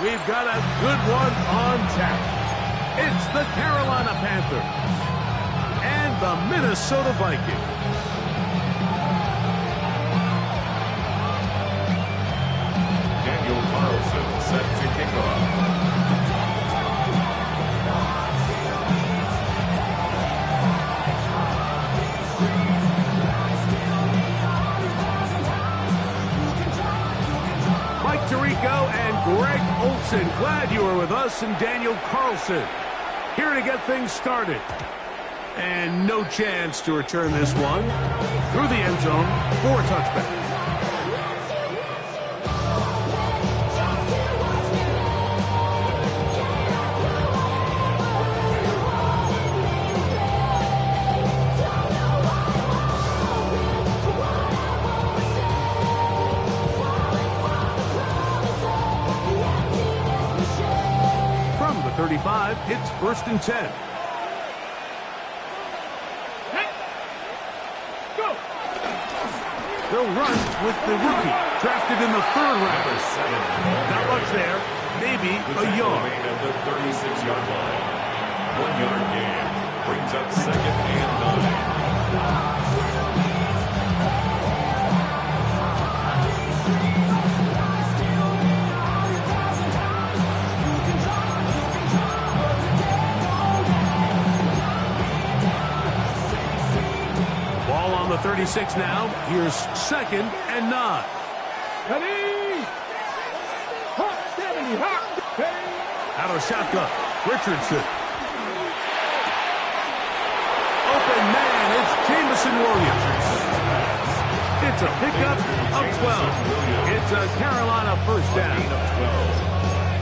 we've got a good one on tap. It's the Carolina Panthers and the Minnesota Vikings. Daniel Carlson set to kick off. Tirico and Greg Olson, glad you were with us, and Daniel Carlson here to get things started. And no chance to return this one through the end zone for a touchback. From the 35, it's 1st and 10. They'll run with the rookie, drafted in the 3rd round. Not much there, maybe a yard. At the 36-yard line. 1-yard gain brings up 2nd and 9. On the 36 now. Here's 2nd and 9. Out of shotgun, Richardson. Open man, it's Jamison Williams. It's a pickup of 12. It's a Carolina 1st down.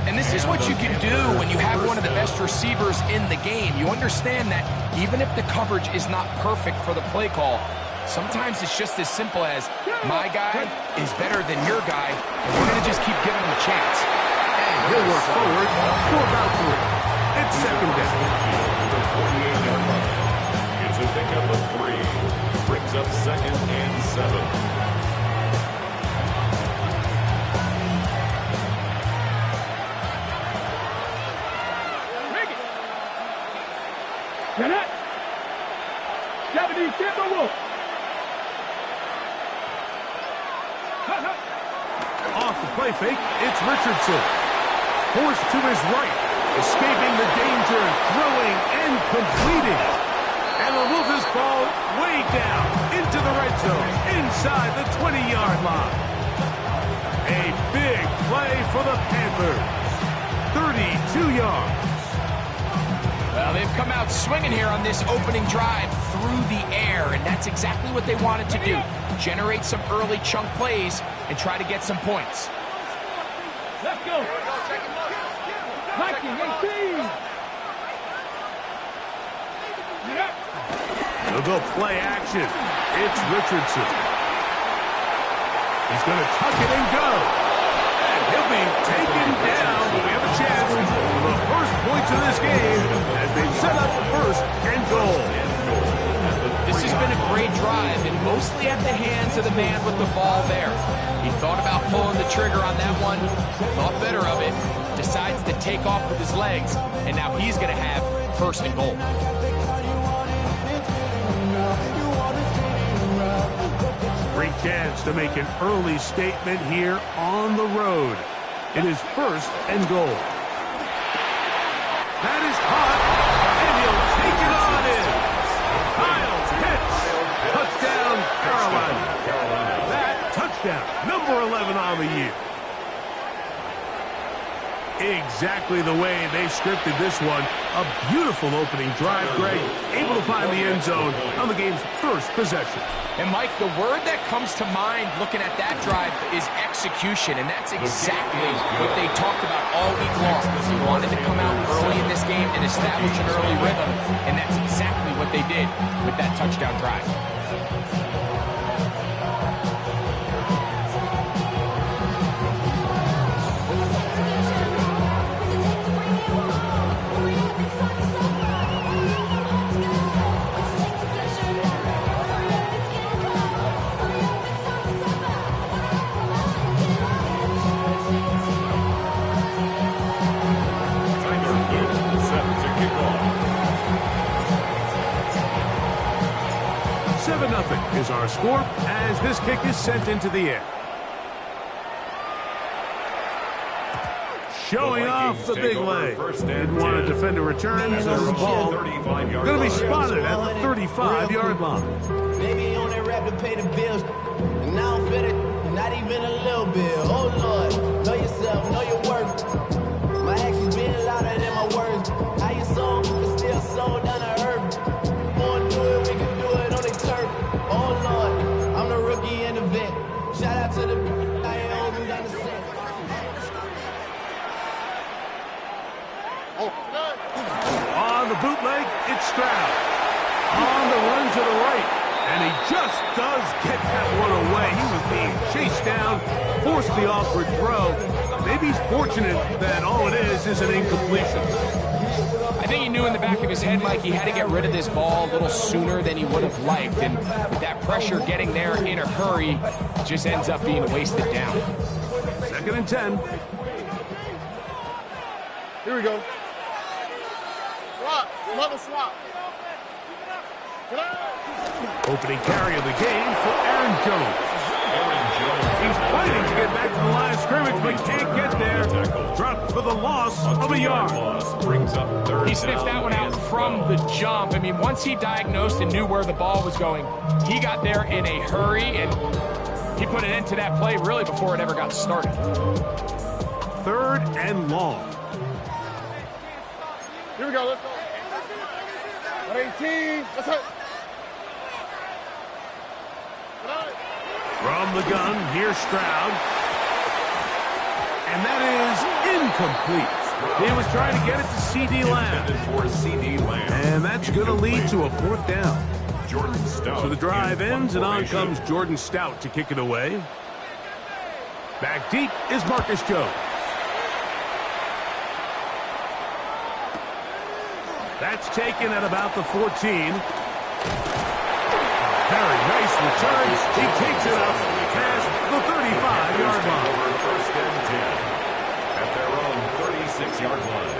And this is what you can do when you have one of the best receivers in the game. You understand that even if the coverage is not perfect for the play call, sometimes it's just as simple as, my guy is better than your guy, and we're going to just keep giving him a chance. And he'll work forward for about 3. It's 2nd down. It's a pickup of 3. Brings up 2nd and 7. Off the play fake, it's Richardson. Forced to his right, escaping the danger, throwing and completing. And will move this ball way down into the red zone, inside the 20-yard line. A big play for the Panthers. 32 yards. Well, they've come out swinging here on this opening drive through the air, and that's exactly what they wanted to do. Generate some early chunk plays and try to get some points. Let's go. Viking 18. They'll go play action. It's Richardson. He's going to tuck it and go. And he'll be taken down. We have a chance for the first points of this game as they set up 1st and goal. This has been a great drive, and mostly at the hands of the man with the ball there. He thought about pulling the trigger on that one, thought better of it, decides to take off with his legs, and now he's going to have 1st and goal. Great chance to make an early statement here on the road. It is 1st and goal. That is caught, and he'll take it on in. Kyle Pitts, touchdown Carolina. That touchdown, number 11 on the year. Exactly the way they scripted this one. A beautiful opening drive, Greg. Able to find the end zone on the game's 1st possession. And, Mike, the word that comes to mind looking at that drive is execution, and that's exactly what they talked about all week long. They wanted to come out early in this game and establish an early rhythm, and that's exactly what they did with that touchdown drive. 3-0 is our score as this kick is sent into the air. Showing off the big leg. Didn't want to defend a return, so the ball going to be spotted at the 35-yard line. Maybe on that rap to pay the bills. And now I'm fitted, not even a little bit. Oh, Lord, know yourself, know your worth. My actions being louder than my words. How you sold, but still sold down to earth. Wanna do it, we can do it on the turf. Oh, Lord, I'm the rookie and the vet. Shout out to the I ain't holding down the set. On the bootleg, it's Stroud. On the run to the right. And he just does get that one away. He was being chased down, forced the awkward throw. Maybe he's fortunate that all it is an incompletion. I think he knew in the back of his head, Mike, he had to get rid of this ball a little sooner than he would have liked. And with that pressure getting there in a hurry, it just ends up being wasted down. 2nd and 10. Here we go. Swap. Another swap. Opening carry of the game for Aaron Jones. He's fighting to get back to the line of scrimmage, but can't get there. Dropped for the loss of a yard. He sniffed that one out from the jump. I mean, once he diagnosed and knew where the ball was going, he got there in a hurry, and he put an end to that play really before it ever got started. 3rd and long. Here we go. Let's go. 18. Let's hit. From the gun, here's Stroud. And that is incomplete. He was trying to get it to C.D. Lamb. And that's going to lead to a 4th down. So the drive ends, and on comes Jordan Stout to kick it away. Back deep is Marcus Jones. That's taken at about the 14. Very nice return. He takes it up past the 35-yard line. 1st and 10 at their own 36-yard line.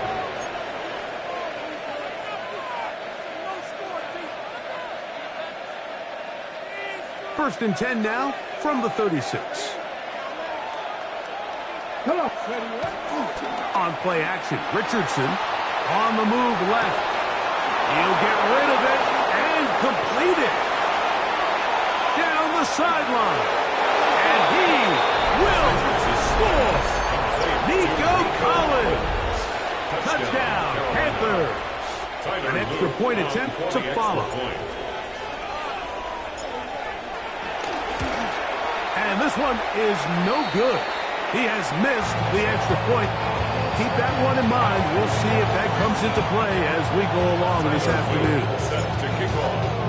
First and 10 now from the 36. On play action, Richardson on the move left. He'll get rid of it and complete it. Down the sideline. And he will score. Nico Collins. Touchdown, Panthers. An extra point attempt to follow. And this one is no good. He has missed the extra point. Keep that one in mind. We'll see if that comes into play as we go along this afternoon. Set to kick off.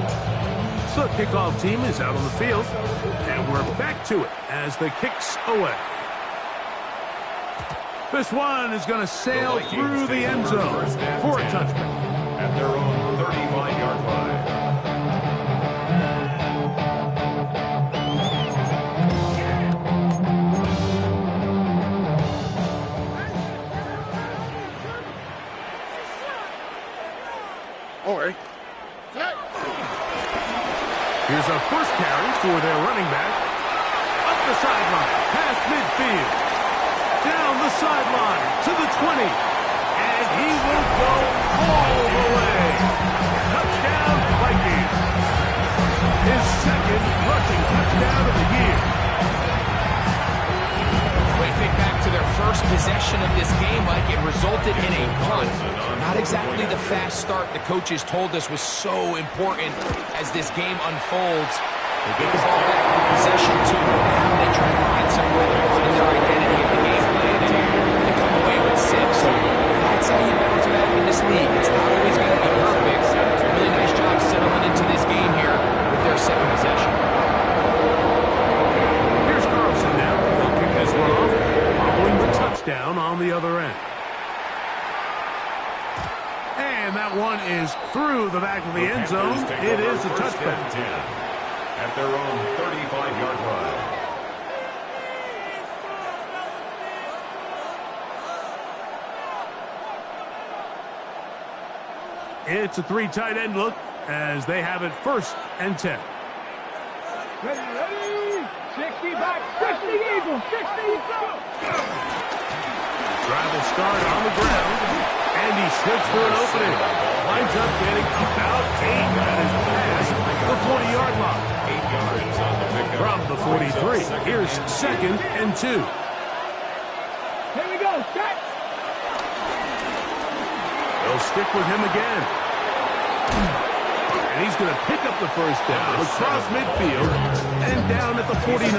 The kickoff team is out on the field, and we're back to it as the kick's away. This one is going to sail through the end zone for a touchback. At their own 35-yard line. All right. Here's a first carry for their running back. Up the sideline, past midfield. Down the sideline to the 20. And he will go all the way. Touchdown, Vikings. His 2nd rushing touchdown of the year. When you think back to their first possession of this game, Mike, it resulted in a punt. Not exactly the fast start the coaches told us was so important as this game unfolds. They get the ball back in possession to now they try to find some rhythm in their identity of the game plan, and they come away with 6. So that's how you bounce back in this league. It's not always going to be perfect. Really nice job settling into this game here with their 2nd possession. Here's Carlson now. He'll kick this one off, following the touchdown on the other end. And that one is through the back of the end zone. It is a touchback. At their own 35-yard line. It's a 3 tight end look as they have it 1st and 10. Ready. 60 back. 60 Eagles. 60 go. Drive will start on the ground. And he slips through an opening. Winds up getting about 8. That is past the 40-yard line. 8 yards on the pickup. From the 43, here's 2nd and 2. Here we go. Set. They'll stick with him again. And he's going to pick up the first down across midfield and down at the 49.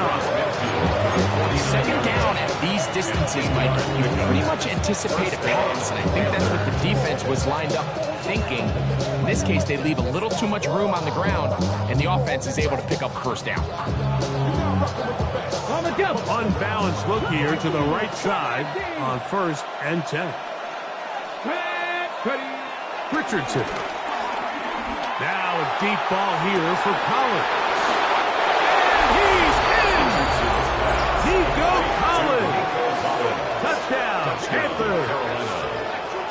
Second down at these distances, Mike, you pretty much anticipate a pass, and I think that's what the defense was lined up thinking. In this case, they leave a little too much room on the ground, and the offense is able to pick up first down. On the jump. Unbalanced look here to the right side on 1st and 10. Ready. Richardson. Now a deep ball here for Collins. And he's in! Nico Collins! Touchdown, Panthers!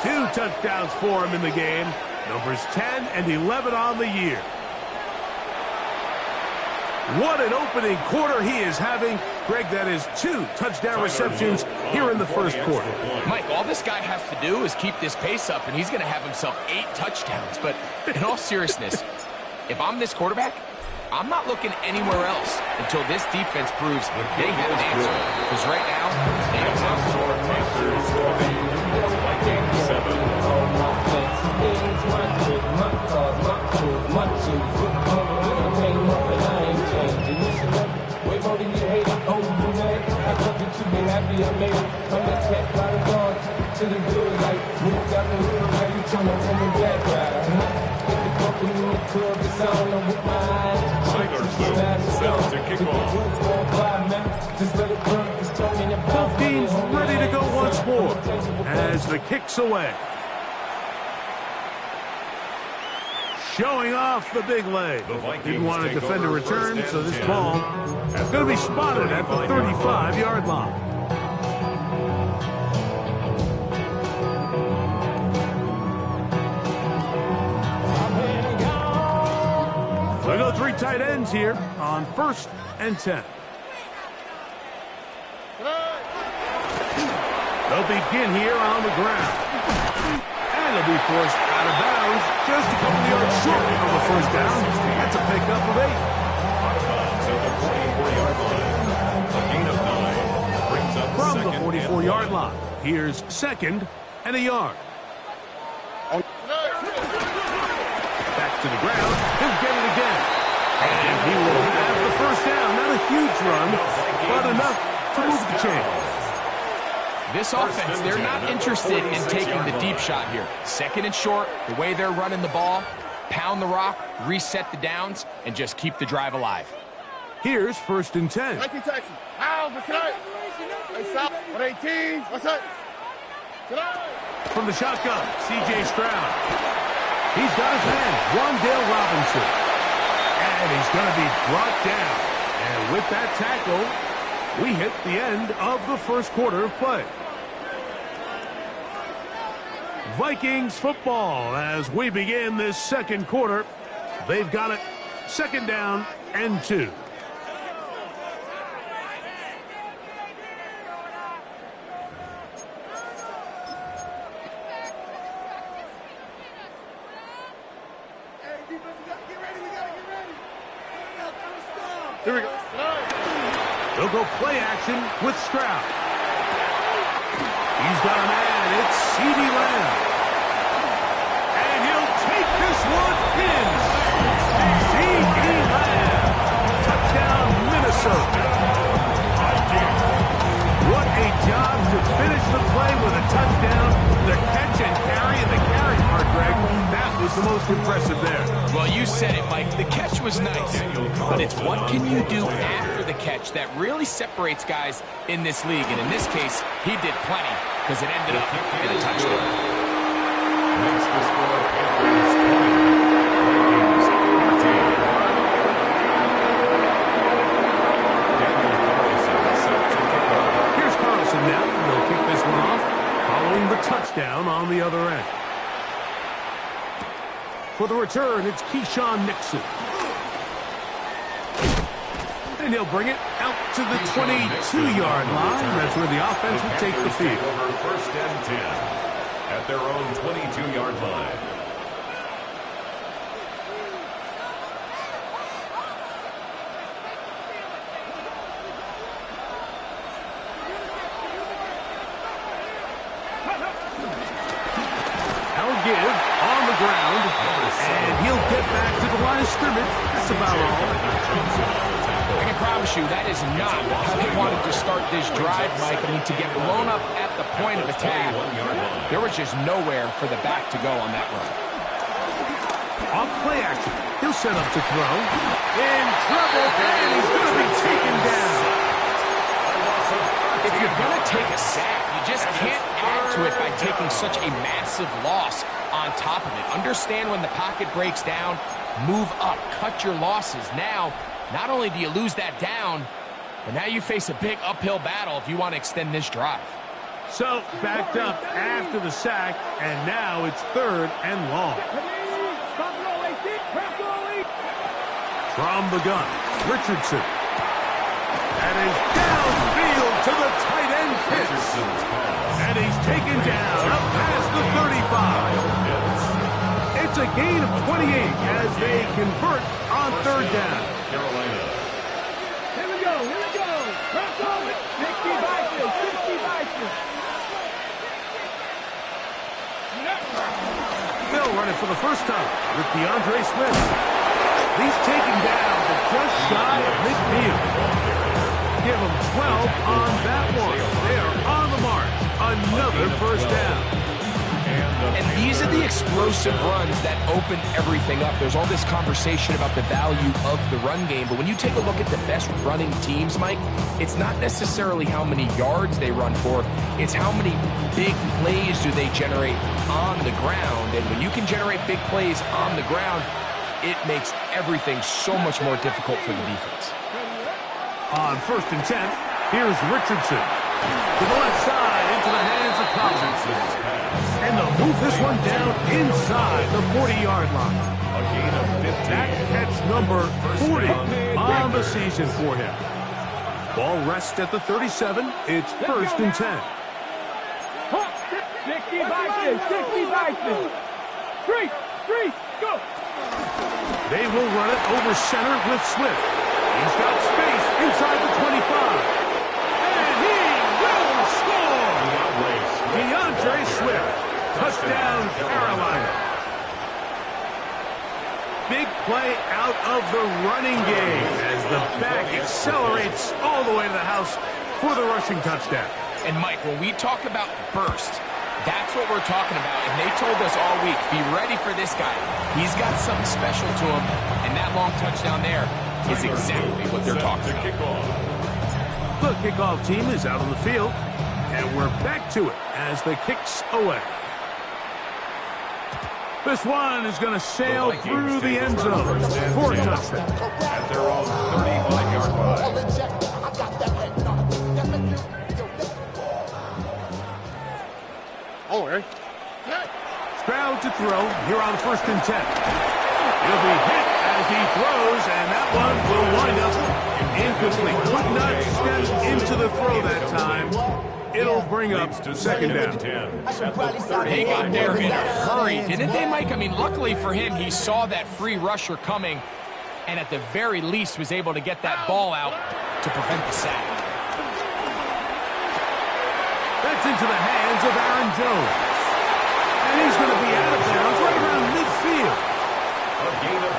2 touchdowns for him in the game. Numbers 10 and 11 on the year. What an opening quarter he is having. Greg, that is 2 touchdown receptions here in the first quarter. Mike, all this guy has to do is keep this pace up, and he's going to have himself 8 touchdowns. But in all seriousness, if I'm this quarterback, I'm not looking anywhere else until this defense proves they have an answer. Because right now, they don't have one. Panthers 20, Vikings 7. Set to kick off. Both teams ready to go once more as the kick's away. Showing off the big leg. Didn't want to defend a return, so this ball is going to be spotted at the 35-yard line. We'll go 3 tight ends here on 1st and 10. They'll begin here on the ground. And they'll be forced out of bounds just a couple yards short of the first down. That's a pickup of 8. From the 44-yard line, here's 2nd and a yard. Back to the ground. He'll get it again. And he will have the first down. Not a huge run, but enough to move the chains. This offense, they're not interested in taking the deep shot here. 2nd and short, the way they're running the ball, pound the rock, reset the downs, and just keep the drive alive. Here's 1st and 10. Taxi. Ow, hey, stop. 118. What's that? From the shotgun, C.J. Stroud. He's got his man, Wandale Robinson. And he's going to be brought down. And with that tackle, we hit the end of the first quarter of play. Vikings football as we begin this second quarter. They've got it 2nd down and 2. Here we go. They'll go play action with Stroud. He's got a man. It's C.D. Lamb. And he'll take this one in. C.D. Lamb. Touchdown, Minnesota. What a job to finish the play with a touchdown. The catch and carry, and the carry part, Greg, that was the most impressive there. Well, you said it, Mike. The catch was nice, but it's what can you do after the catch that really separates guys in this league. And in this case, he did plenty because it ended up in a touchdown. Makes the score Panthers 20, Vikings 14. Here's Carlson now. He'll kick this one off following the touchdown on the other end. For the return, it's Keyshawn Nixon. And he'll bring it out to the 22-yard line. That's where the offense will take the field. Over 1st and 10 at their own 22-yard line. I'll give on the ground, and he'll get back to the line of scrimmage. That's about all. I can promise you that is not how they wanted to start this drive, Mike. I mean, to get blown up at the point of attack, there was just nowhere for the back to go on that run. Off play action. He'll set up to throw. In trouble, and he's going to be taken down. If you're going to take a sack, you just can't add to it by taking such a massive loss on top of it. Understand when the pocket breaks down, move up, cut your losses. Now, not only do you lose that down, but now you face a big uphill battle if you want to extend this drive. So, backed up after the sack, and now it's 3rd and long. From the gun, Richardson. And is downfield to the tight end pitch. And he's taken down up past the 35. It's a gain of 28 as they convert on 3rd down. Carolina. Here we go, here we go. Press over. 60 Vikings, 60 Vikings. They'll run it for the first time with DeAndre Smith. He's taken down to just shy of midfield. Give them 12 on that one. They are on the mark. Another 1st down. And these are the explosive runs that open everything up. There's all this conversation about the value of the run game, but when you take a look at the best running teams, Mike, it's not necessarily how many yards they run for, it's how many big plays do they generate on the ground. And when you can generate big plays on the ground, it makes everything so much more difficult for the defense. On 1st and 10, here's Richardson. To the left side, into the hands of Collins. And they'll move this one down inside the 40-yard line. A gain of 15. That catch number 40 on the season for him. Ball rests at the 37. It's 1st and 10. 60 Vikings, 60 Vikings. 3, go. They will run it over center with Swift. He's got space inside the 25. And he will score! DeAndre Swift. Touchdown, Carolina. Big play out of the running game as the back accelerates all the way to the house for the rushing touchdown. And Mike, when we talk about burst, that's what we're talking about. And they told us all week, be ready for this guy. He's got something special to him. And that long touchdown there is exactly what they're talking about. The kickoff team is out on the field. And we're back to it as the kick's away. This one is going to sail through the end zone for a touchdown. At their own 35-yard line. Oh, Aaron. Stroud to throw here on 1st and 10. He'll be hit as he throws, and that one will wind up incomplete. Could not step into the throw that time. It'll bring up 2nd down. They got there in a hurry, didn't they, Mike? I mean, luckily for him, he saw that free rusher coming, and at the very least was able to get that ball out to prevent the sack. That's into the hands of Aaron Jones. And he's going to be out of bounds right around midfield.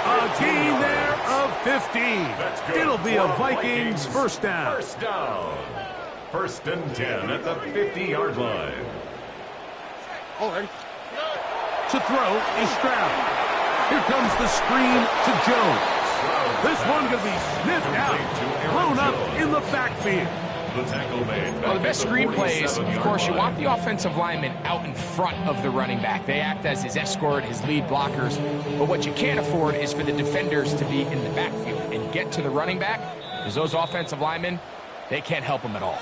A gain there of 15. It'll be a Vikings 1st down. 1st down. 1st and 10 at the 50-yard line. Oh, Aaron. To throw is Stroud. Here comes the screen to Jones. This one going to be sniffed out, blown up in the backfield. Well, the best screenplays, of course, you want the offensive lineman out in front of the running back. They act as his escort, his lead blockers. But what you can't afford is for the defenders to be in the backfield and get to the running back, because those offensive linemen, they can't help him at all.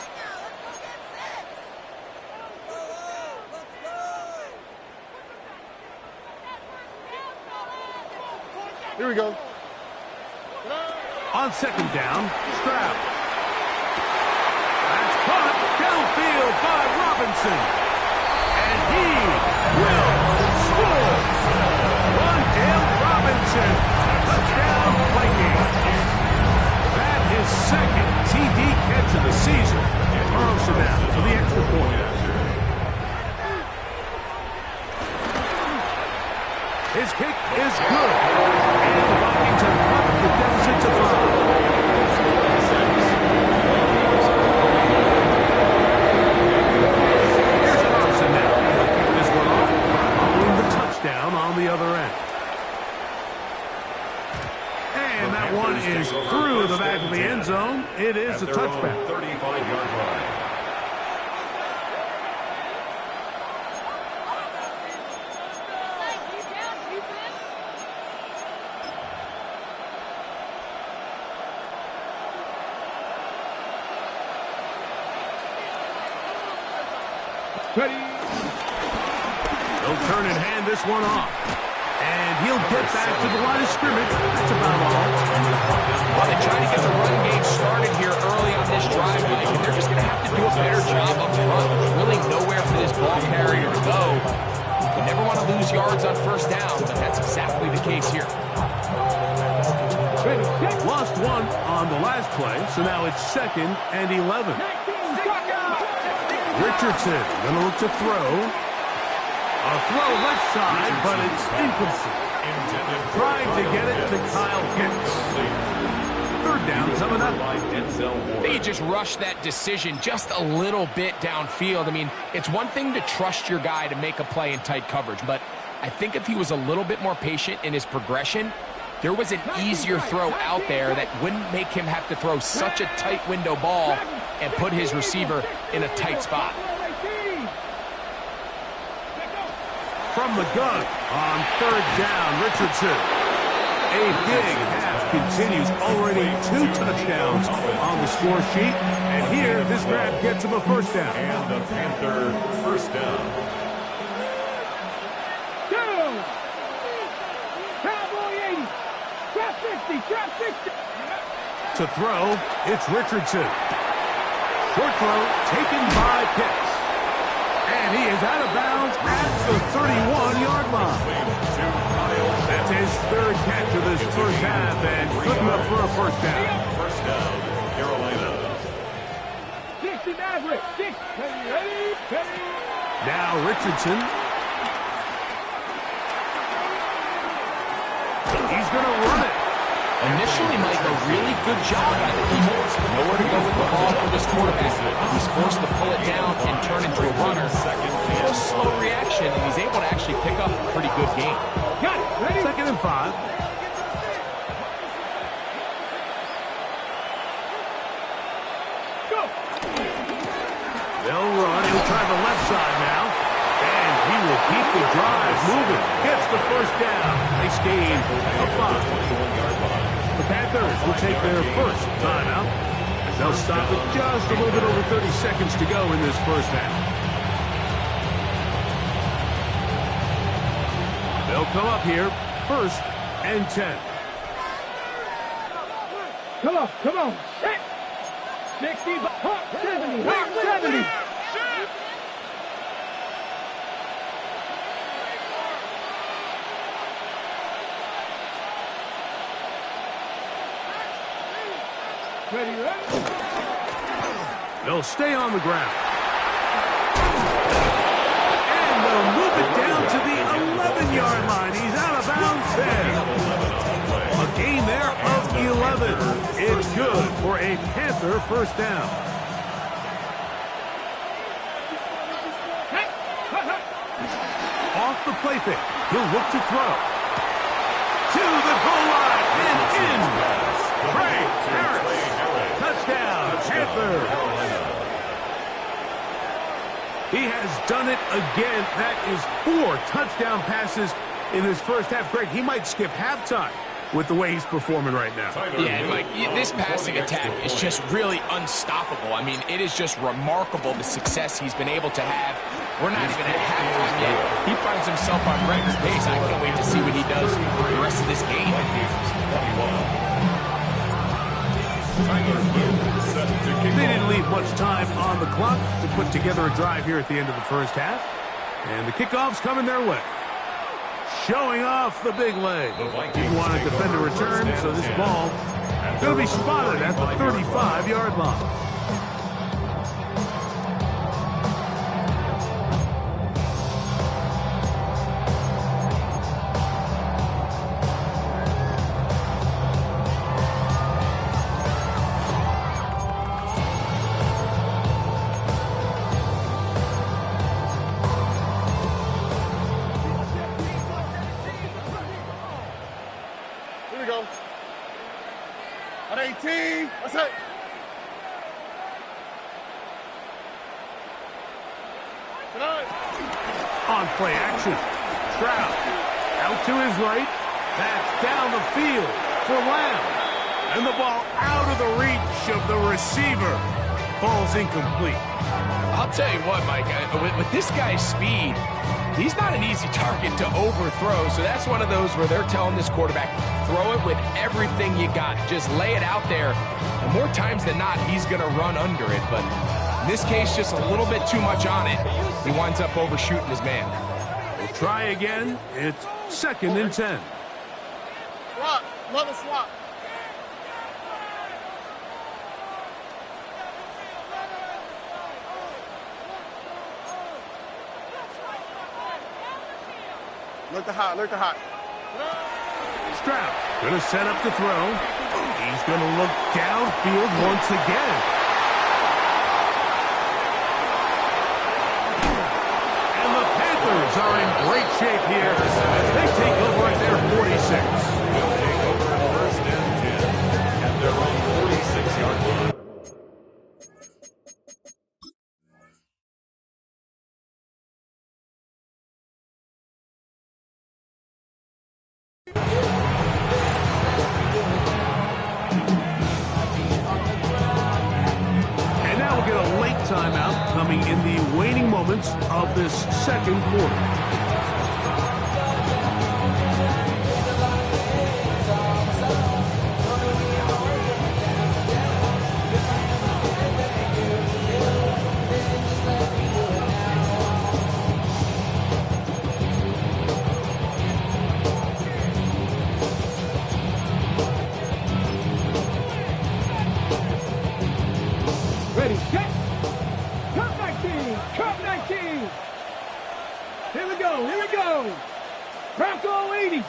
Here we go. On second down, Stroud. That's caught downfield by Robinson. And he will score. Wandale Robinson. Touchdown, Vikings. That is second TD catch of the season. Carlson now for the extra point. His kick is good. And the Vikings have cut the deficit to 5. Here's Carlson now. He'll kick this one off, following the touchdown on the other end. And that one is through the back of the end zone. It is a touchback. 35-yard line. Ready. He'll turn and hand this one off. And he'll get back to the line of scrimmage. That's about all. Well, they try to get the run game started here early on this drive, Mike, and they're just going to have to do a better job up front. There's really nowhere for this ball carrier to go. You never want to lose yards on first down, but that's exactly the case here. Lost one on the last play, so now it's 2nd and 11. Richardson going to look to throw. A throw left side, but it's incomplete. Trying to get it to Kyle Hicks. 3rd down coming up. I think he just rushed that decision just a little bit downfield. I mean, it's one thing to trust your guy to make a play in tight coverage, but I think if he was a little bit more patient in his progression, there was an easier throw out there that wouldn't make him have to throw such a tight window ball and put his receiver in a tight spot. From the gun on 3rd down, Richardson. A big half continues. Already 2 touchdowns on the score sheet. And here, this grab gets him a 1st down. And the Panther 1st down. Cowboy 80. Trap 50. Trap 60. To throw, it's Richardson. Short throw taken by Pitts. And he is out of bounds at the 31-yard line. That's his 3rd catch of this first half, and good enough for a 1st down. 1st down, Carolina. 60 Maverick. 6. Ready. Now Richardson. He's going to run it. Initially, Mike, a really good job by the defense. Nowhere to go with the ball for this quarterback. He's forced to pull it down and turn into a runner. A little slow reaction, and he's able to actually pick up a pretty good game. Got it. Ready. 2nd and 5. Go. They'll run. He'll try the left side now. And he will keep the drive moving. Gets the 1st down. Nice gain of 5. The Panthers will take their 1st timeout as they'll stop with just a little bit over 30 seconds to go in this first half. They'll come up here, 1st and 10. Come on. 60, 70, 70. Ready. They'll stay on the ground. And they'll move it down to the 11-yard line. He's out of bounds there. A gain there of 11. It's good for a Panther 1st down. Off the play fake. He'll look to throw. To the goal line and in. Craig Harris. Touchdown, Panther. He has done it again. That is 4 touchdown passes in his first half. Greg, he might skip halftime with the way he's performing right now. Yeah, Mike, this passing attack is just really unstoppable. I mean, it is just remarkable the success he's been able to have. We're not even at halftime yet. He finds himself on record pace. I can't wait to see what he does the rest of this game. They didn't leave much time on the clock to put together a drive here at the end of the first half. And the kickoff's coming their way. Showing off the big leg. He wanted to defend a return, so this ball going to be spotted at the 35-yard line. Here we go. At 18. What's up? On play action. Stroud out to his right. That's down the field for Lamb. And the ball out of the reach of the receiver. Falls incomplete. I'll tell you what, Mike, with this guy's speed, he's not an easy target to overthrow. So that's one of those where they're telling this quarterback, throw it with everything you got. Just lay it out there. And more times than not, he's going to run under it. But in this case, just a little bit too much on it. He winds up overshooting his man. We'll try again. It's 2nd and 10. Swap. Another swap. Look the hot. Look the hot. Stroud going to set up to throw. He's going to look downfield once again. And the Panthers are in great shape here as they take over at their 46. They'll take over at 1st and 10 at their own 46-yard line. And now we'll get a late timeout coming in the waning moments of this second quarter. Ready, set. Cut 19. Cut 19. Here we go. Here we go. Bronco 80.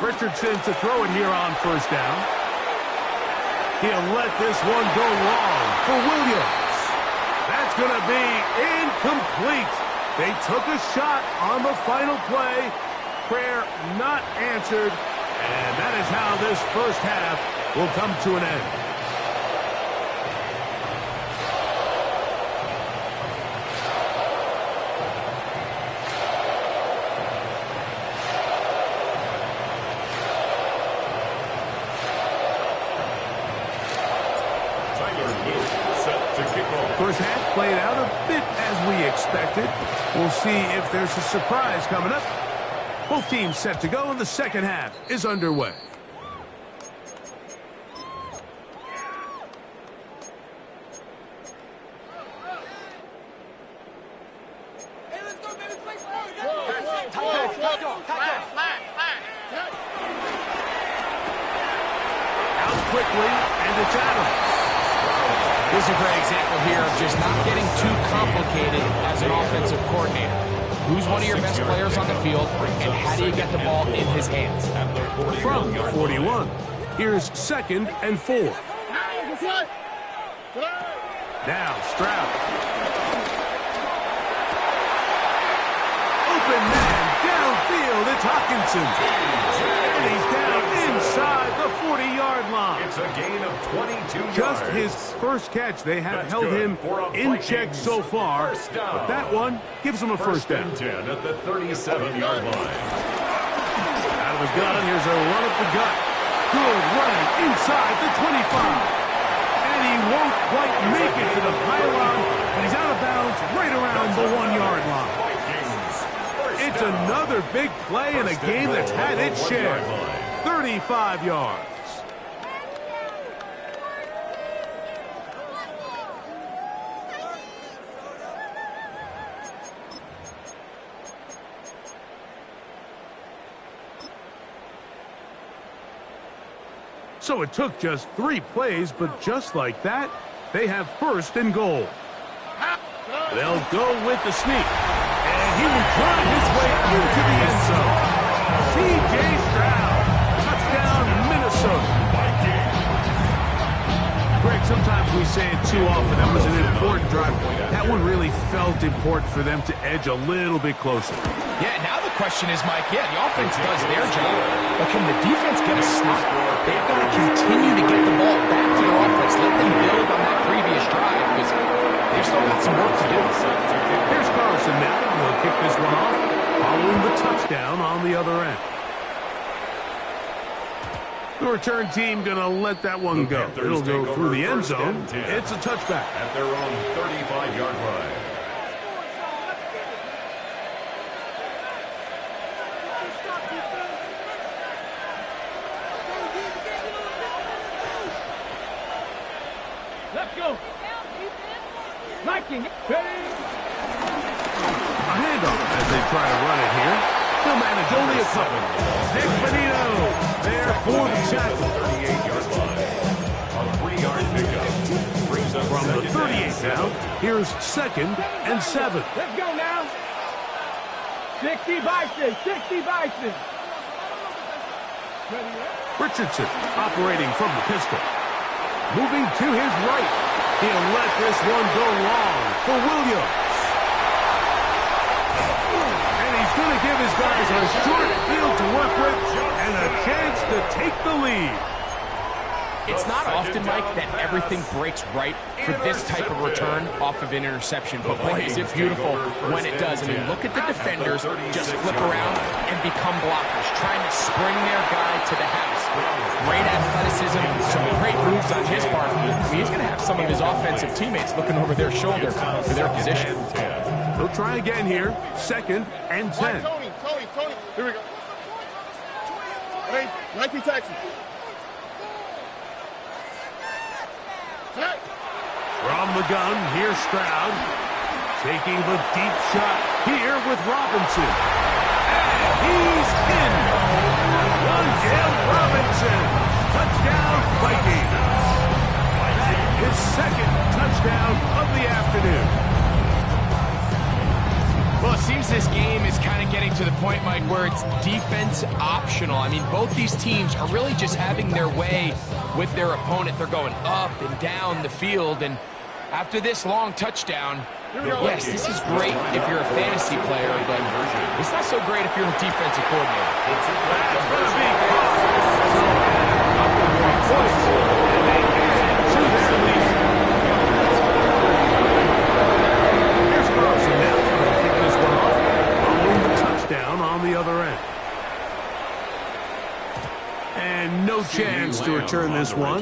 Richardson to throw it here on 1st down. He'll let this one go long for Williams. That's going to be incomplete. They took a shot on the final play. Prayer not answered. And that is how this first half will come to an end. First half played out a bit as we expected. We'll see if there's a surprise coming up. Both teams set to go, and the second half is underway. Hey, let's go, baby. Play Out quickly, and it's Adams. This is a great example here of just not getting too complicated as an offensive coordinator. Who's one of your best players on the field, and how do you get the ball in his hands? From 41, here's 2nd and 4. Now Stroud. Open man downfield. It's Hawkinson. And he's down inside the 40-yard line. It's a gain of 22 yards. Just his first catch. They have held him in check so far. But that one gives him a first down. 10 at the 37-yard line. Out of the gun, here's a run up the gut. Good running inside the 25. And he won't quite make it to the pylon. And he's out of bounds right around the 1-yard line. It's another big play in a game that's had its share. 35 yards. So it took just 3 plays, but just like that, they have first and goal. They'll go with the sneak. And he will drive his way into the end zone. C.J. Stroud. Touchdown, Minnesota. Greg, sometimes we say it too often. That was an important drive. That one really felt important for them to edge a little bit closer. Yeah, now the question is, Mike, the offense does their job, but can the defense get a stop? They've got to continue to get the ball back to their offense. Let them build on that previous drive because they've still got some work to do. Here's Carson now. He'll kick this one off, following the touchdown on the other end. The return team going to let that one go. It'll go through the end zone. It's a touchback. At their own 35-yard line. Let's go. Viking. A handoff as they try to run it here. He'll manage only a couple. Nick Benito there for the tackle. 38-yard line. A 3-yard pickup. Brings up From the 38 now, here's 2nd and 7. Let's go now. 60 Bison. 60 Bison. Richardson operating from the pistol. Moving to his right. He'll let this one go long for Williams. And he's going to give his guys a short field to work with and a chance to take the lead. It's not often, Mike, that everything breaks right for this type of return off of an interception. But boy, is it beautiful when it does. I mean, look at the defenders just flip around and become blockers, trying to spring their guy to the house. Great athleticism, some great moves on his part. I mean, he's going to have some of his offensive teammates looking over their shoulder for their position. He'll try again here. 2nd and 10. Tony. Here we go. Hey, 19 Texas. From the gun, here's Stroud. Taking the deep shot here with Robinson. And he's in. One-Gale Robinson. Touchdown, Vikings. His 2nd touchdown of the afternoon. Well, it seems this game is kind of getting to the point, Mike, where it's defense optional. I mean, both these teams are really just having their way with their opponent. They're going up and down the field, and after this long touchdown, yes, this is great if you're a fantasy player, but it's not so great if you're a defensive coordinator. That's going to be close. A couple more points, and they add to their lead. Here's Carson now. He'll kick this one off, following the touchdown on the other end. And no chance to return this one.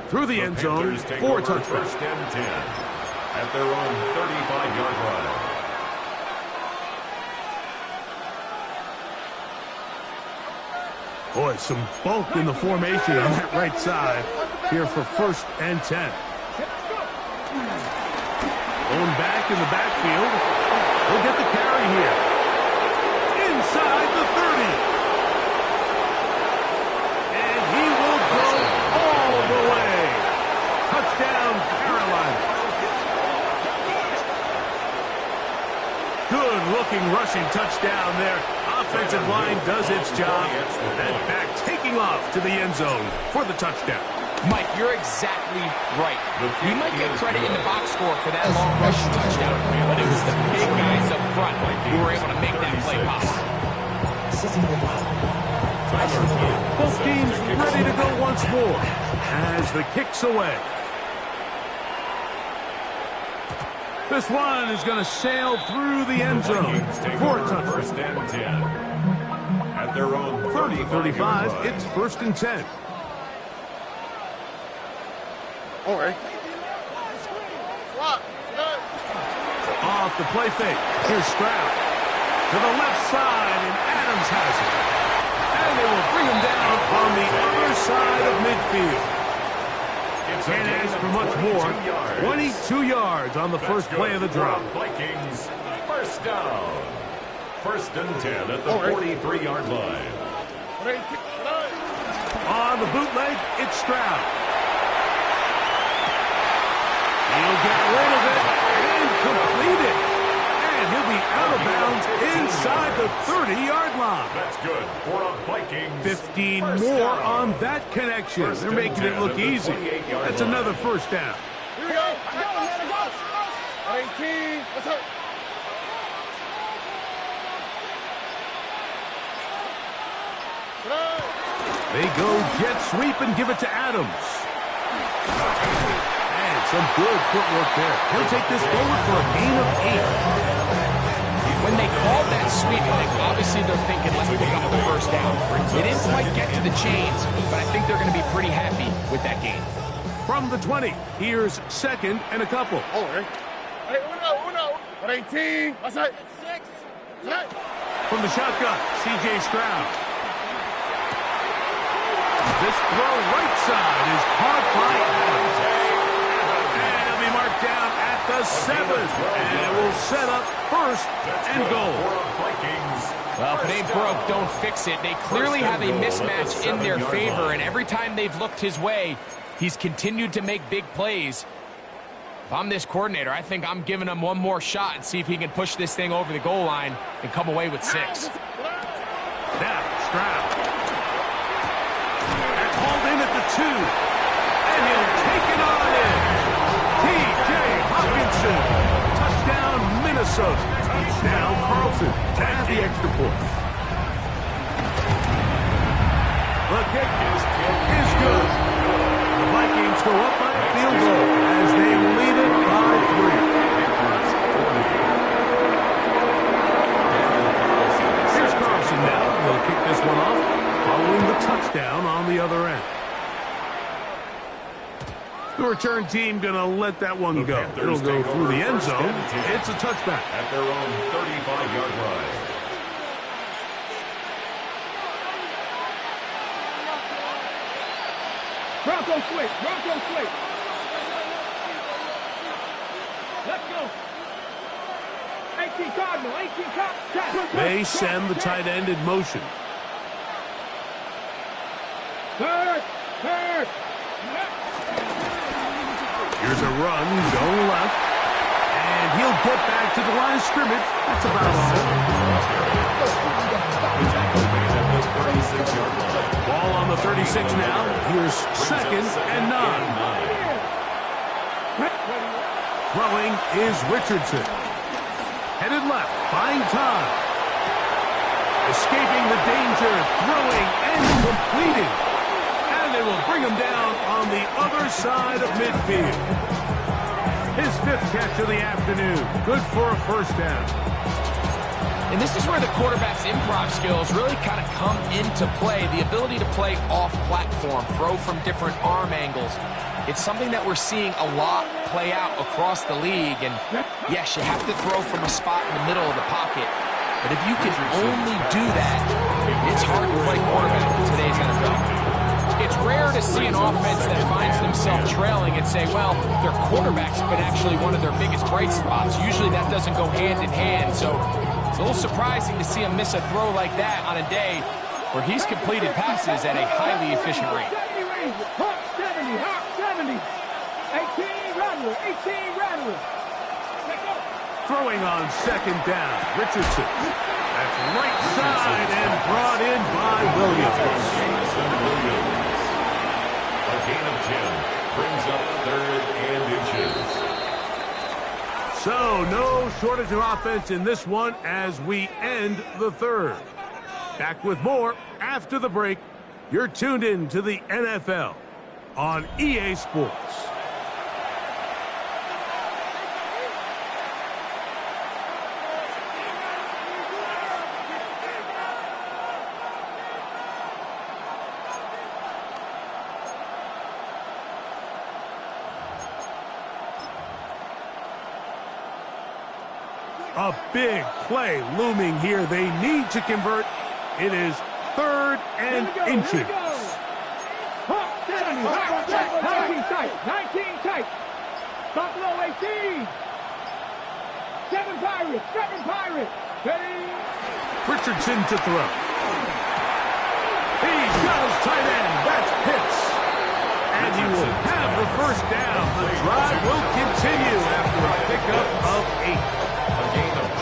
Through the end zone for a touchdown. 1st and 10 at their own 35-yard line. Boy, some bulk in the formation on that right side here for 1st and 10. Going back in the backfield. He'll get the carry here. Inside the 30. And he will go all the way. Touchdown, Carolina. Good-looking rushing touchdown there. Offensive line does its job. And back taking off to the end zone for the touchdown. Mike, you're exactly right. He might get credit in the box score for that long rushing touchdown, but it was the big guys up front who were able to make that play possible. Both teams ready to go once more as the kick's away. This one is going to sail through the end zone for a touchdown. 1st and 10 at their own 30-35. It's 1st and 10. All right. Off the play fake. Here's Stroud to the left side, and Adams has it. And they will bring him down on the other side of midfield. Can't ask for much more. 22 yards on the first play of the drive. Vikings, first down. First and 10 at the 43-yard line. On the bootleg, it's Stroud. He'll get rid of it and complete it. And he'll be out of bounds inside the 30-yard line. That's good for a Vikings. 15 more on that connection. They're making it look easy. That's another first down. Here we go. Let it go. 18. What's up? They go jet sweep and give it to Adams. And some good footwork there. He'll take this forward for a gain of 8. When they called that sweep, obviously they're thinking, let's pick up the first down. They didn't quite get to the chains, but I think they're going to be pretty happy with that gain. From the 20, here's second and a couple. Hey, uno. 18. What's that? 6. From the shotgun, C.J. Stroud. This throw right side is caught by Adams. And it'll be marked down at the 7. And it will set up first and goal. Well, if it ain't broke, don't fix it. They clearly have a mismatch in their favor, and every time they've looked his way, he's continued to make big plays. If I'm this coordinator, I think I'm giving him one more shot and see if he can push this thing over the goal line and come away with 6. Now, Stroud. That's hauled in at the 2. And he'll take it on in. T.J. Hawkinson. Touchdown, Minnesota. Now Carlson to add the extra point. The kick is good. The Vikings go up by a field goal as they lead it by 3. Here's Carlson now. He'll kick this one off, following the touchdown on the other end. The return team going to let that one go. It'll go through the end zone. It's a touchback. At their own 35-yard line. Bronco switch. Let's go. 18 Cardinal. They send the tight end in motion. Third. Here's a run going left. And he'll get back to the line of scrimmage. That's about all. Ball on the 36 now. Here's second and 9. Throwing is Richardson. Headed left, buying time. Escaping the danger, throwing and completing. And they will bring him down on the other side of midfield. His 5th catch of the afternoon. Good for a first down. And this is where the quarterback's improv skills really kind of come into play. The ability to play off-platform, throw from different arm angles. It's something that we're seeing a lot play out across the league. And yes, you have to throw from a spot in the middle of the pocket. But if you can only do that, it's hard to play quarterback in today's NFL. It's rare to see an offense that finds themselves trailing and say, well, their quarterback's been actually one of their biggest bright spots. Usually that doesn't go hand in hand. So it's a little surprising to see him miss a throw like that on a day where he's completed passes at a highly efficient rate. 70. 18 Rattler. Throwing on second down, Richardson. That's right side and brought in by Williams. A gain of 10 brings up 3rd and inches. So no shortage of offense in this one as we end the 3rd. Back with more after the break. You're tuned in to the NFL on EA Sports. A big play looming here. They need to convert. It is 3rd and inches. 19 tight. 19 tight. Buffalo 18. 7 Pirates. 7 Pirates. Ready? Richardson to throw. He's got his tight end. That's Pitts. And he will have the first down. The drive will continue after a pickup of 8.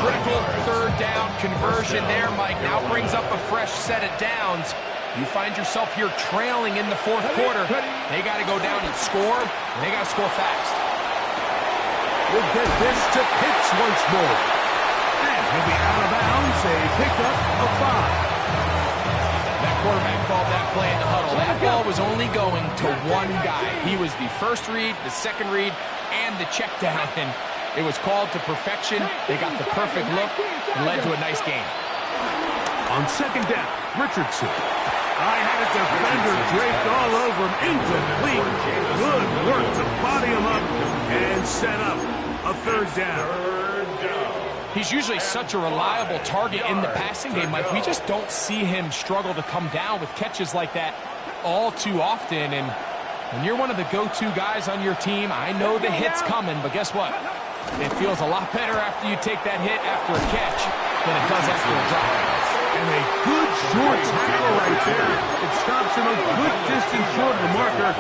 Critical 3rd down conversion there, Mike. Now brings up a fresh set of downs. You find yourself here trailing in the 4th quarter. They got to go down and score, and they got to score fast. We'll get this to Pitts once more. And he'll be out of bounds, a pickup of 5. That quarterback called that play in the huddle. That ball was only going to one guy. He was the first read, the second read, and the check down. And it was called to perfection. They got the perfect look and led to a nice game. On 2nd down, Richardson. I had a defender draped all over him. Incomplete. Good work to body him up and set up a 3rd down. He's usually such a reliable target in the passing game, Mike. We just don't see him struggle to come down with catches like that all too often. And when you're one of the go-to guys on your team, I know the hit's coming, but guess what? It feels a lot better after you take that hit after a catch than it does after a drop. And a good short tackle right there. It stops him a good distance short of the marker.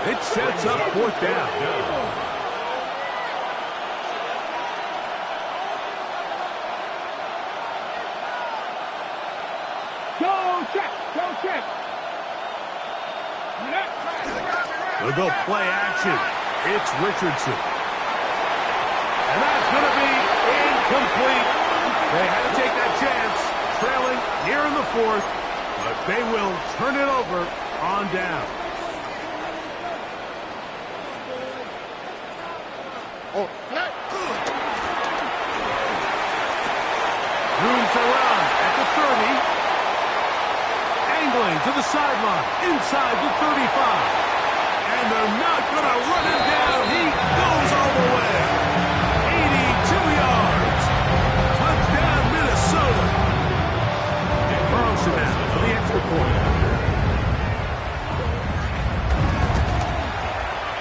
It sets up 4th down. Go check. Go check. We'll go play action. It's Richardson. And that's going to be incomplete. They had to take that chance, trailing here in the 4th, but they will turn it over on down. Room to run at the 30. Angling to the sideline, inside the 35. And they're not going to run him down. He goes all the way. 82 yards. Touchdown, Minnesota. Carlson out for the extra point.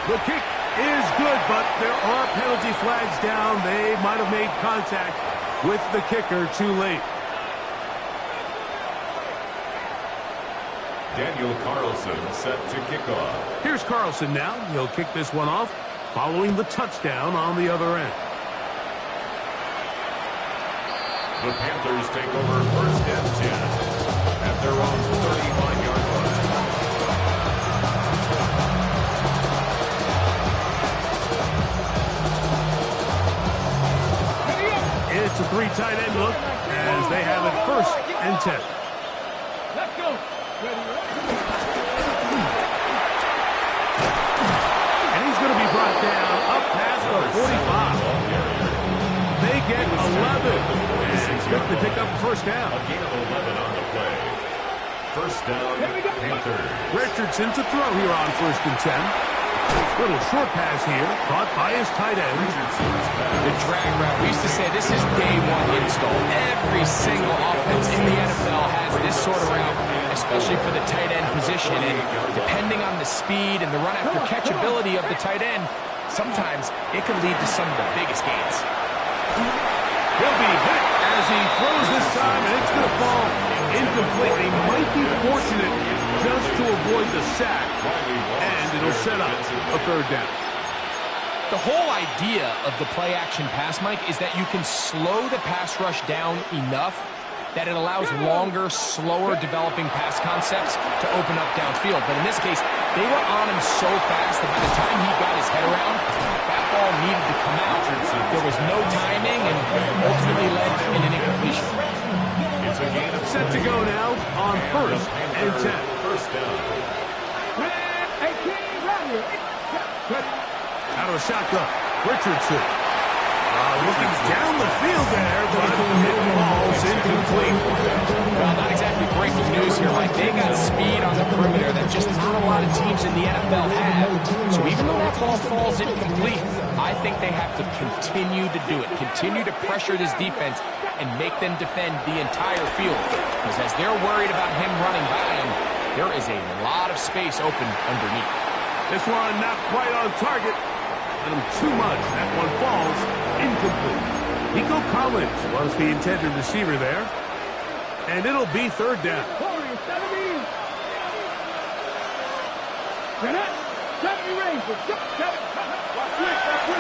The kick is good, but there are penalty flags down. They might have made contact with the kicker too late. Daniel Carlson set to kick off. Here's Carlson now. He'll kick this one off following the touchdown on the other end. The Panthers take over 1st and 10 at their own 35-yard line. It's a 3 tight end look as they have it 1st and 10. Let's go. And he's going to be brought down up past the 45. They get 11. And quick to pick up 1st down. A gain of 11 on the play. 1st down, Panthers. Richardson to throw here on 1st and 10. Little short pass here, caught by his tight end. The drag route. We used to say this is day 1 install. Every single offense in the NFL has this sort of route, especially for the tight end position. And depending on the speed and the run after catch ability of the tight end, sometimes it can lead to some of the biggest gains. He'll be hit as he throws this time, and it's going to fall incomplete. They might be fortunate just to avoid the sack, and it'll set up a 3rd down. The whole idea of the play-action pass, Mike, is that you can slow the pass rush down enough that it allows longer, slower developing pass concepts to open up downfield. But in this case, they were on him so fast that by the time he got his head around, that ball needed to come out. There was no timing and ultimately led in an incompletion. It's a gain of Set to go now on 1st and 10. 1st down. 18 right here. Out of a shotgun, Richardson. Looking down the field there, but hit balls incomplete. Well, not exactly breaking news here, Mike. They got speed on the perimeter that just not a lot of teams in the NFL have. So even though that ball falls incomplete, I think they have to continue to do it, continue to pressure this defense and make them defend the entire field. Because as they're worried about him running by him, there is a lot of space open underneath. This one not quite on target. Let him too much. That one falls incomplete. Nico Collins was the intended receiver there. And it'll be third down.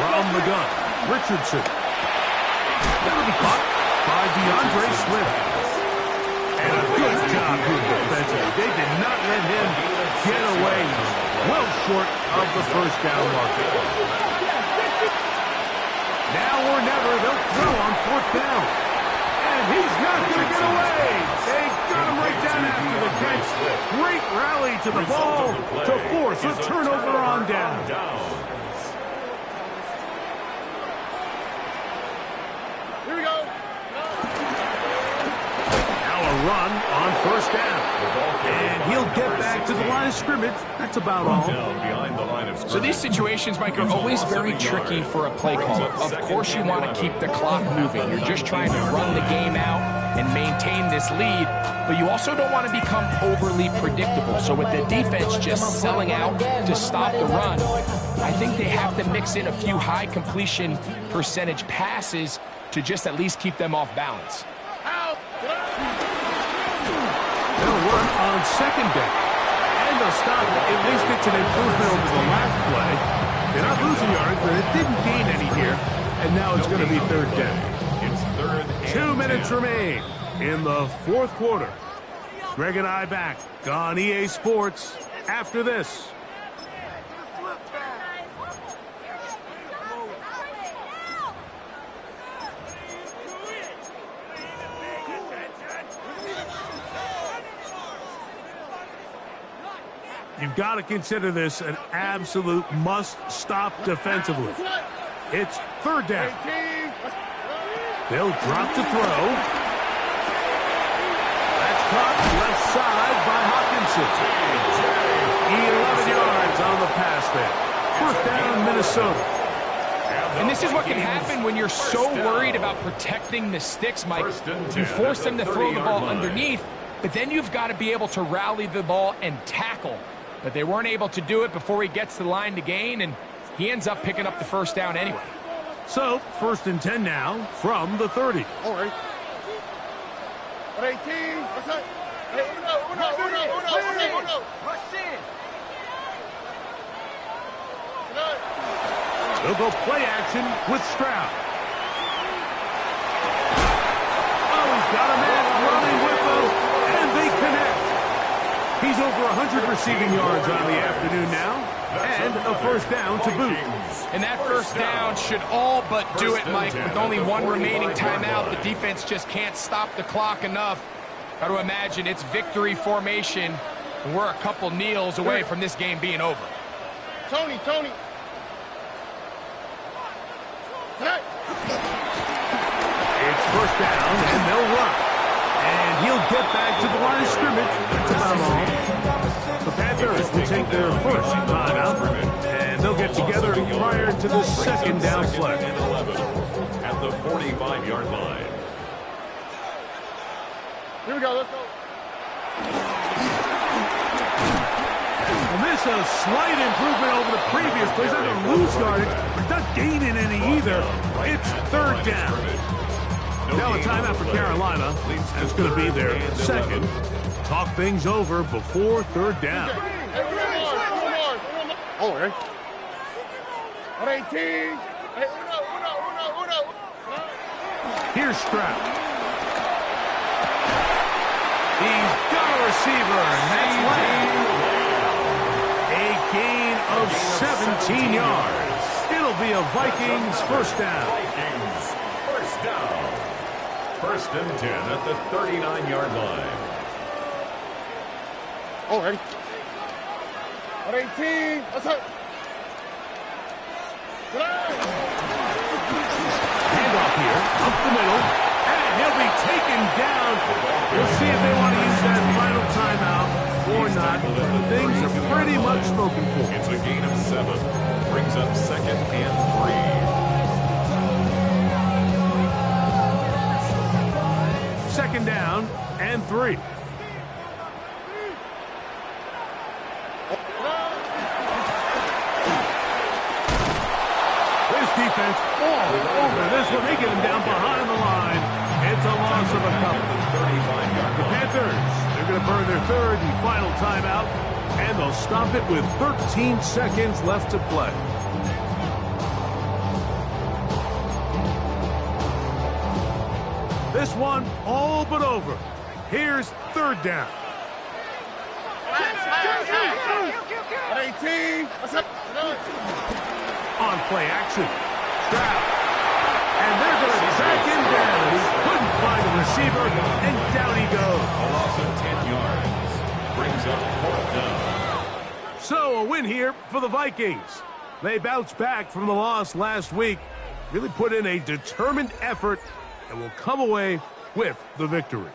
From the gun, Richardson. That'll be caught by DeAndre Swift. And a good job here defensively. They did not let him get away well short of the first down marker. Now or never, they'll throw on fourth down. And he's not going to get away. They got him right down after the catch. Great rally to the ball to force a turnover on down. Here we go. Now a run on first down. And he'll get back to the line of scrimmage. That's about all. So these situations, Mike, are always very tricky for a play caller. Of course you want to keep the clock moving. You're just trying to run the game out and maintain this lead, but you also don't want to become overly predictable. So with the defense just selling out to stop the run, I think they have to mix in a few high completion percentage passes to just at least keep them off balance. They'll run on second down. And they'll stop. At least it's an improvement over the last play. They're not losing yards, but it didn't gain any here. And now it's going to be third down. It's third and 2 minutes 10. remain in the fourth quarter. Greg and I back on EA Sports after this. You've got to consider this an absolute must-stop defensively. It's third down. They'll drop to throw. That's caught left side by Hawkinson. 11 yards on the pass there. First down, Minnesota. And this is what can happen when you're so worried about protecting the sticks, Mike. You force them to throw the ball underneath, but then you've got to be able to rally the ball and tackle. But they weren't able to do it before he gets to the line to gain, and he ends up picking up the first down anyway. So, first and 10 now from the 30. All right. 18. What's that? Hey, uno. Rush in. They'll go play action with Stroud. Oh, he's got a man running with them, and they connect. He's over 100 receiving yards on the afternoon now, and a first down to boot. And that first down should all but do it, Mike. With only one remaining timeout, the defense just can't stop the clock enough. Got to imagine it's victory formation, and we're a couple kneels away from this game being over. Tony. It's first down, and they'll run. And he'll get back to the line of scrimmage. That's about all. The Panthers will take their first timeout, and they'll get together prior to the second down play. At the 45-yard line. Here we go, let's go. And this is a slight improvement over the previous plays. They're going to lose yardage, but not gaining any either. It's third down. Now a timeout for Carolina. That's going to be their second. Talk things over before third down. All right. 18. Hey, uno. Here's Stroud. He's got a receiver, and that's Lamb. A gain of 17 yards. It'll be a Vikings first down. Vikings first down. First and 10 at the 39-yard line. All right. 18. What's up? Handoff here, up the middle, and he'll be taken down. We'll see if they want to use that final time not, things are pretty much spoken for. It's a gain of 7. Brings up 2nd and 3. Second down and 3. Defense all over this one. They get him down behind the line. It's a loss of a couple. The Panthers, they're going to burn their 3rd and final timeout, and they'll stop it with 13 seconds left to play. This one all but over. Here's 3rd down. 18. What's up? On play action. Stroud. And they're going to track him down. He couldn't find a receiver, and down he goes. A loss of 10 yards. Brings up 4th down. So a win here for the Vikings. They bounced back from the loss last week, really put in a determined effort, and will come away with the victory.